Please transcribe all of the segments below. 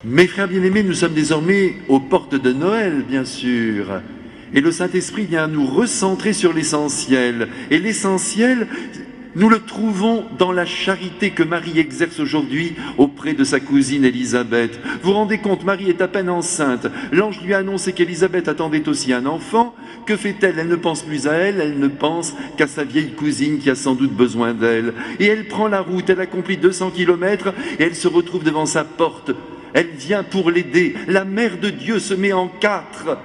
Mes frères bien-aimés, nous sommes désormais aux portes de Noël, bien sûr. Et le Saint-Esprit vient nous recentrer sur l'essentiel. Et l'essentiel, nous le trouvons dans la charité que Marie exerce aujourd'hui auprès de sa cousine Élisabeth. Vous vous rendez compte, Marie est à peine enceinte. L'ange lui a annoncé qu'Élisabeth attendait aussi un enfant. Que fait-elle? Elle ne pense plus à elle, elle ne pense qu'à sa vieille cousine qui a sans doute besoin d'elle. Et elle prend la route, elle accomplit 200 kilomètres et elle se retrouve devant sa porte. Elle vient pour l'aider. La mère de Dieu se met en quatre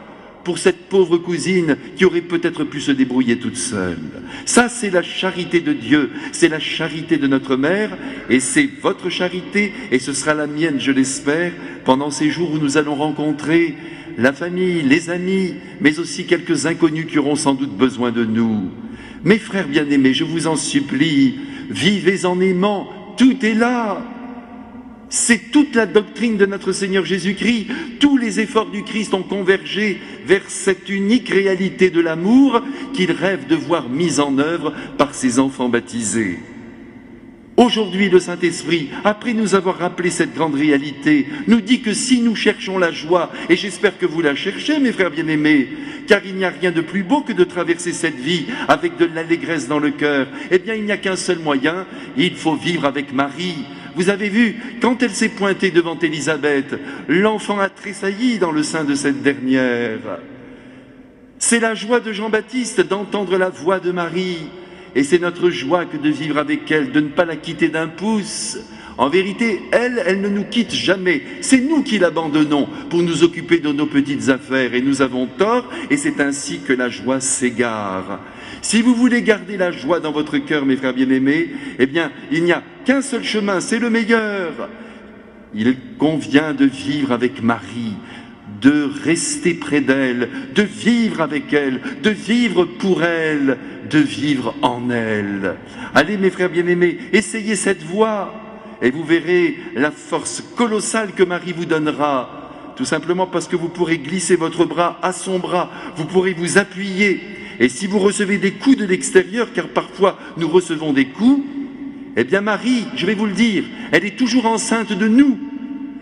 pour cette pauvre cousine qui aurait peut-être pu se débrouiller toute seule. Ça, c'est la charité de Dieu, c'est la charité de notre mère, et c'est votre charité, et ce sera la mienne, je l'espère, pendant ces jours où nous allons rencontrer la famille, les amis, mais aussi quelques inconnus qui auront sans doute besoin de nous. Mes frères bien-aimés, je vous en supplie, vivez en aimant, tout est là. C'est toute la doctrine de notre Seigneur Jésus-Christ. Tous les efforts du Christ ont convergé vers cette unique réalité de l'amour qu'il rêve de voir mise en œuvre par ses enfants baptisés. Aujourd'hui, le Saint-Esprit, après nous avoir rappelé cette grande réalité, nous dit que si nous cherchons la joie, et j'espère que vous la cherchez, mes frères bien-aimés, car il n'y a rien de plus beau que de traverser cette vie avec de l'allégresse dans le cœur, eh bien il n'y a qu'un seul moyen, il faut vivre avec Marie. Vous avez vu, quand elle s'est pointée devant Élisabeth, l'enfant a tressailli dans le sein de cette dernière. C'est la joie de Jean-Baptiste d'entendre la voix de Marie. Et c'est notre joie que de vivre avec elle, de ne pas la quitter d'un pouce. En vérité, elle ne nous quitte jamais. C'est nous qui l'abandonnons pour nous occuper de nos petites affaires. Et nous avons tort, et c'est ainsi que la joie s'égare. Si vous voulez garder la joie dans votre cœur, mes frères bien-aimés, eh bien, il n'y a qu'un seul chemin, c'est le meilleur. Il convient de vivre avec Marie, de rester près d'elle, de vivre avec elle, de vivre pour elle, de vivre en elle. Allez, mes frères bien-aimés, essayez cette voie et vous verrez la force colossale que Marie vous donnera. Tout simplement parce que vous pourrez glisser votre bras à son bras, vous pourrez vous appuyer. Et si vous recevez des coups de l'extérieur, car parfois nous recevons des coups, eh bien Marie, je vais vous le dire, elle est toujours enceinte de nous.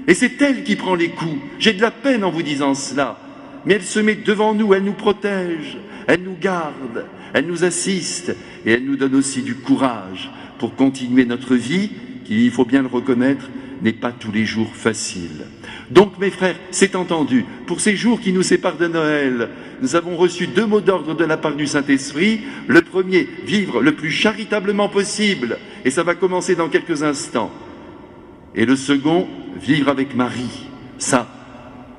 Et c'est elle qui prend les coups. J'ai de la peine en vous disant cela. Mais elle se met devant nous, elle nous protège, elle nous garde, elle nous assiste et elle nous donne aussi du courage pour continuer notre vie, qui, il faut bien le reconnaître, n'est pas tous les jours facile. Donc mes frères, c'est entendu, pour ces jours qui nous séparent de Noël, nous avons reçu 2 mots d'ordre de la part du Saint-Esprit. Le premier, vivre le plus charitablement possible, et ça va commencer dans quelques instants. Et le second, vivre avec Marie. Ça,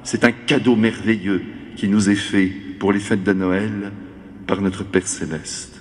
c'est un cadeau merveilleux qui nous est fait pour les fêtes de Noël par notre Père Céleste.